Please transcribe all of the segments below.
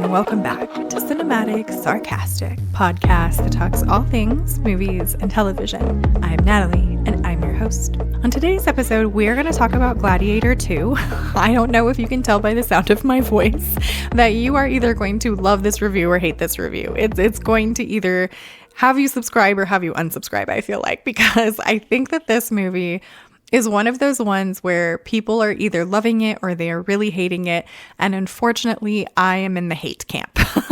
and welcome back to Cinematic Sarcastic, podcast that talks all things movies and television. I'm Natalie, and I'm your host. On today's episode, we're going to talk about Gladiator2. I don't know if you can tell by the sound of my voice that you are either going to love this review or hate this review. It's going to either have you subscribe or have you unsubscribe, I feel like, because I think that this movie is one of those ones where people are either loving it or they are really hating it. And unfortunately, I am in the hate camp.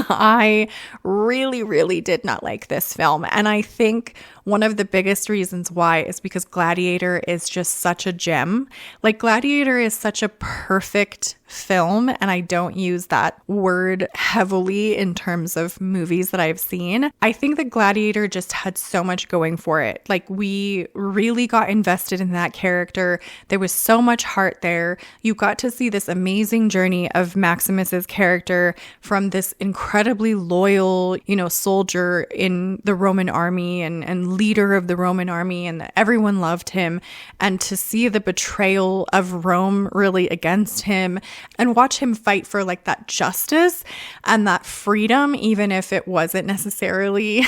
I really did not like this film. And I think one of the biggest reasons why is because Gladiator is just such a gem. Like, Gladiator is such a perfect film, and I don't use that word heavily in terms of movies that I've seen. I think that Gladiator just had so much going for it. Like, we really got invested in that character. There was so much heart there. You got to see this amazing journey of Maximus's character from this incredibly loyal, soldier in the Roman army and leader of the Roman army, and that everyone loved him, and to see the betrayal of Rome really against him and watch him fight for like that justice and that freedom, even if it wasn't necessarily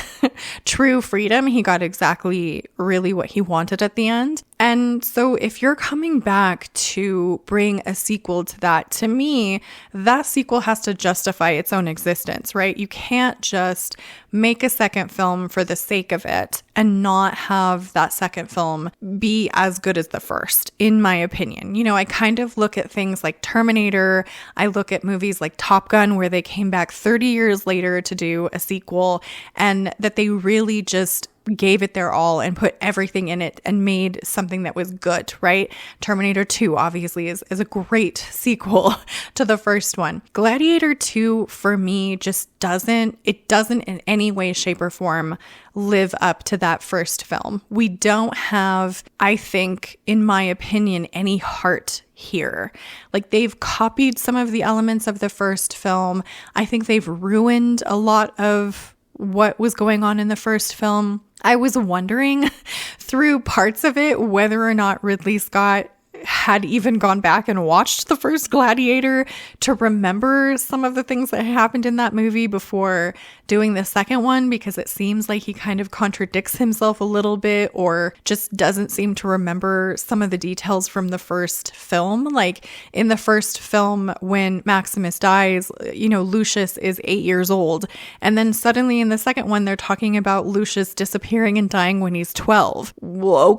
true freedom. He got exactly really what he wanted at the end. And so if you're coming back to bring a sequel to that, to me, that sequel has to justify its own existence, right? You can't just make a second film for the sake of it and not have that second film be as good as the first, in my opinion. I kind of look at things like Terminator. I look at movies like Top Gun, where they came back 30 years later to do a sequel, and that they really just gave it their all and put everything in it and made something that was good, right? Terminator 2 obviously is a great sequel to the first one. Gladiator 2 for me just doesn't in any way, shape, or form live up to that first film. We don't have, I think, in my opinion, any heart here. Like, they've copied some of the elements of the first film. I think they've ruined a lot of what was going on in the first film. I was wondering through parts of it whether or not Ridley Scott had even gone back and watched the first Gladiator to remember some of the things that happened in that movie before doing the second one, because it seems like he kind of contradicts himself a little bit or just doesn't seem to remember some of the details from the first film. Like, in the first film, when Maximus dies, Lucius is 8 years old. And then suddenly in the second one, they're talking about Lucius disappearing and dying when he's 12. Well,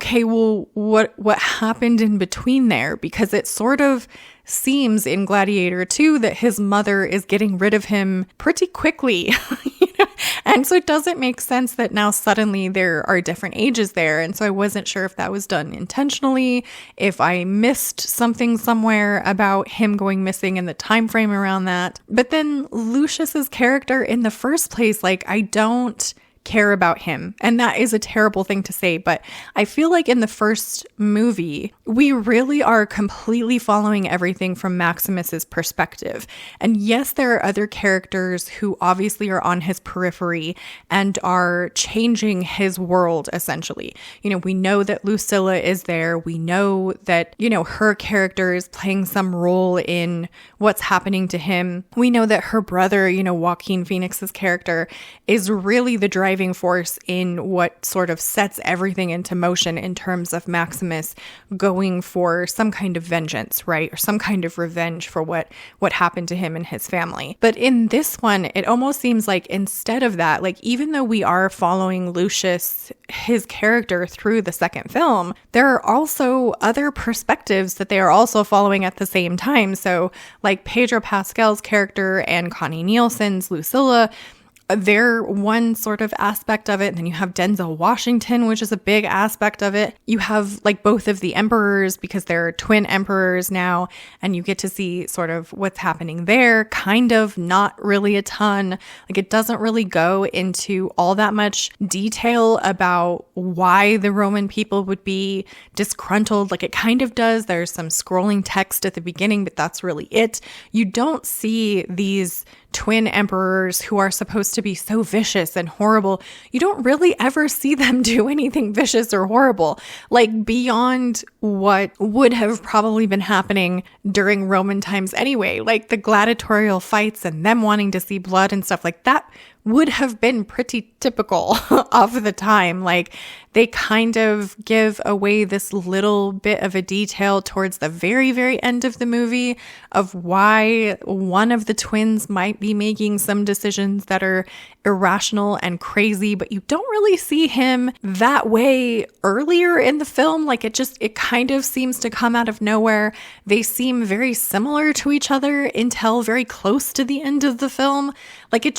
what happened in between there? Because it sort of seems in Gladiator 2 that his mother is getting rid of him pretty quickly. And so it doesn't make sense that now suddenly there are different ages there. And so I wasn't sure if that was done intentionally, if I missed something somewhere about him going missing in the time frame around that. But then Lucius's character in the first place, like, I don't care about him. And that is a terrible thing to say, but I feel like in the first movie, we really are completely following everything from Maximus's perspective. And yes, there are other characters who obviously are on his periphery and are changing his world, essentially. We know that Lucilla is there. We know that, her character is playing some role in what's happening to him. We know that her brother, Joaquin Phoenix's character, is really the driving force in what sort of sets everything into motion in terms of Maximus going for some kind of vengeance, right? Or some kind of revenge for what happened to him and his family. But in this one, it almost seems like instead of that, like, even though we are following Lucius, his character, through the second film, there are also other perspectives that they are also following at the same time. So like Pedro Pascal's character and Connie Nielsen's Lucilla, they're one sort of aspect of it. And then you have Denzel Washington, which is a big aspect of it. You have like both of the emperors, because they're twin emperors now, and you get to see sort of what's happening there, kind of, not really a ton. Like, it doesn't really go into all that much detail about why the Roman people would be disgruntled. Like, it kind of does. There's some scrolling text at the beginning, but that's really it. You don't see these twin emperors who are supposed to to be so vicious and horrible, you don't really ever see them do anything vicious or horrible, like beyond what would have probably been happening during Roman times anyway, like the gladiatorial fights and them wanting to see blood and stuff like that would have been pretty typical of the time. Like they kind of give away this little bit of a detail towards the very, very end of the movie of why one of the twins might be making some decisions that are irrational and crazy, but you don't really see him that way earlier in the film. Like it kind of seems to come out of nowhere. They seem very similar to each other until very close to the end of the film. Like it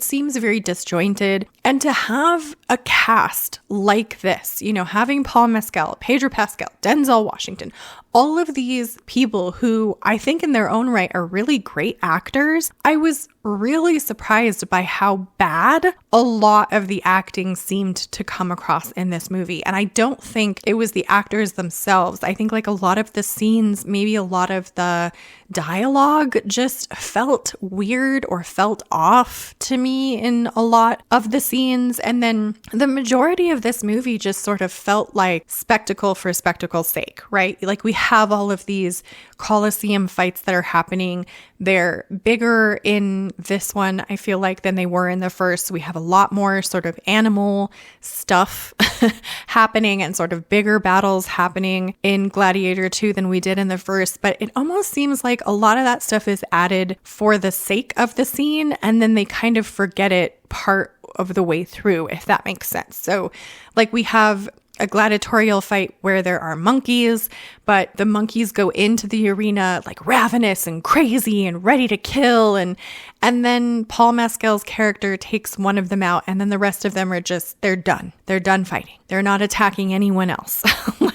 seems very disjointed. And to have a cast like this, having Paul Mescal, Pedro Pascal, Denzel Washington, all of these people who I think in their own right are really great actors, I was really surprised by how bad a lot of the acting seemed to come across in this movie. And I don't think it was the actors themselves. I think like a lot of the scenes, maybe a lot of the dialogue just felt weird or felt off to me in a lot of the scenes. And then the majority of this movie just sort of felt like spectacle for spectacle's sake, right? Like we have all of these Colosseum fights that are happening. They're bigger in this one, I feel like, than they were in the first. We have a lot more sort of animal stuff happening and sort of bigger battles happening in Gladiator 2 than we did in the first. But it almost seems like a lot of that stuff is added for the sake of the scene, and then they kind of forget it part of the way through, if that makes sense. So like we have a gladiatorial fight where there are monkeys, but the monkeys go into the arena like ravenous and crazy and ready to kill. And then Paul Mescal's character takes one of them out, and then the rest of them are just, they're done. They're done fighting. They're not attacking anyone else.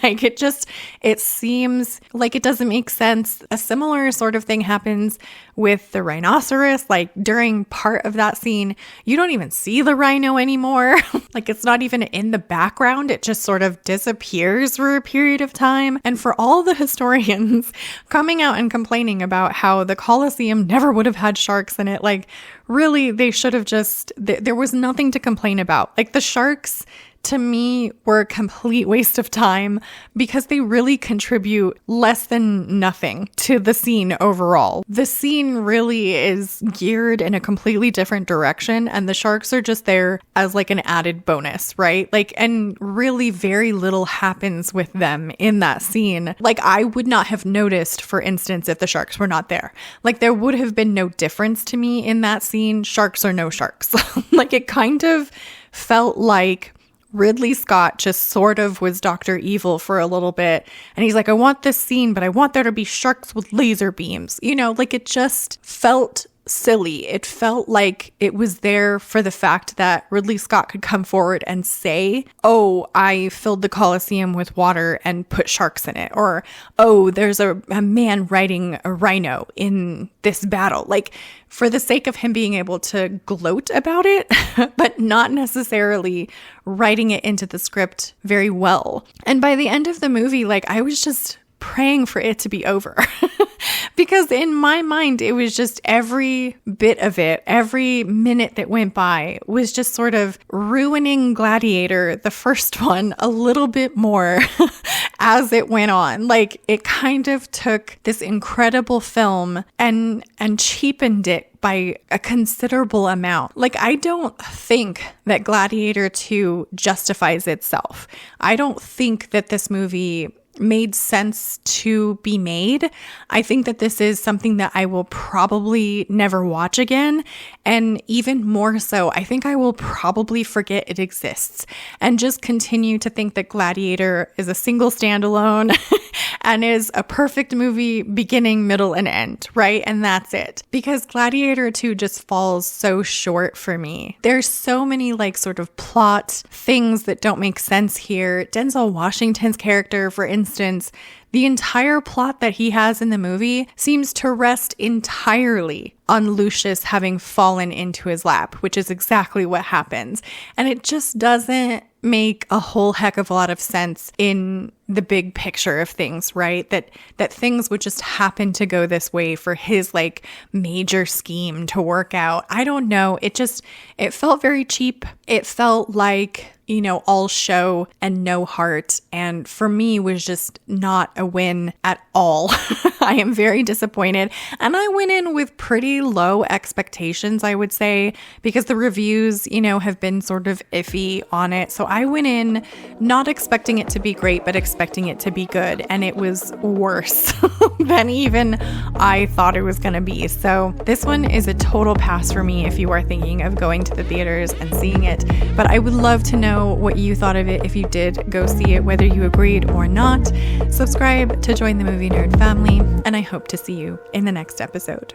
Like it seems like it doesn't make sense. A similar sort of thing happens with the rhinoceros. Like during part of that scene, you don't even see the rhino anymore. Like it's not even in the background. It just sort of disappears for a period of time. And for all the historians coming out and complaining about how the Colosseum never would have had sharks in it, like really they should have just, there was nothing to complain about. Like the sharks to me were a complete waste of time because they really contribute less than nothing to the scene overall. The scene really is geared in a completely different direction, and the sharks are just there as like an added bonus, right? Like, and really very little happens with them in that scene. Like I would not have noticed, for instance, if the sharks were not there. Like there would have been no difference to me in that scene, sharks or no sharks. Like it kind of felt like Ridley Scott just sort of was Dr. Evil for a little bit. And he's like, I want this scene, but I want there to be sharks with laser beams. Like it just felt silly. It felt like it was there for the fact that Ridley Scott could come forward and say, oh, I filled the Colosseum with water and put sharks in it. Or, oh, there's a man riding a rhino in this battle. Like for the sake of him being able to gloat about it, but not necessarily writing it into the script very well. And by the end of the movie, like I was just praying for it to be over because in my mind, it was just every bit of it, every minute that went by was just sort of ruining Gladiator, the first one, a little bit more as it went on. Like it kind of took this incredible film and cheapened it by a considerable amount. Like, I don't think that Gladiator 2 justifies itself. I don't think that this movie made sense to be made. I think that this is something that I will probably never watch again. And even more so, I think I will probably forget it exists and just continue to think that Gladiator is a single standalone and is a perfect movie beginning, middle, and end, right? And that's it. Because Gladiator 2 just falls so short for me. There's so many like sort of plot things that don't make sense here. Denzel Washington's character, for instance, the entire plot that he has in the movie seems to rest entirely on Lucius having fallen into his lap, which is exactly what happens. And it just doesn't make a whole heck of a lot of sense in the big picture of things, right? That things would just happen to go this way for his like major scheme to work out. I don't know. It felt very cheap. It felt like, you know, all show and no heart. And for me was just not a win at all. I am very disappointed. And I went in with pretty low expectations, I would say, because the reviews, you know, have been sort of iffy on it. So I went in not expecting it to be great, but expecting it to be good. And it was worse than even I thought it was going to be. So this one is a total pass for me if you are thinking of going to the theaters and seeing it. But I would love to know what you thought of it if you did go see it, whether you agreed or not. Subscribe to join the Movie Nerd family, and I hope to see you in the next episode.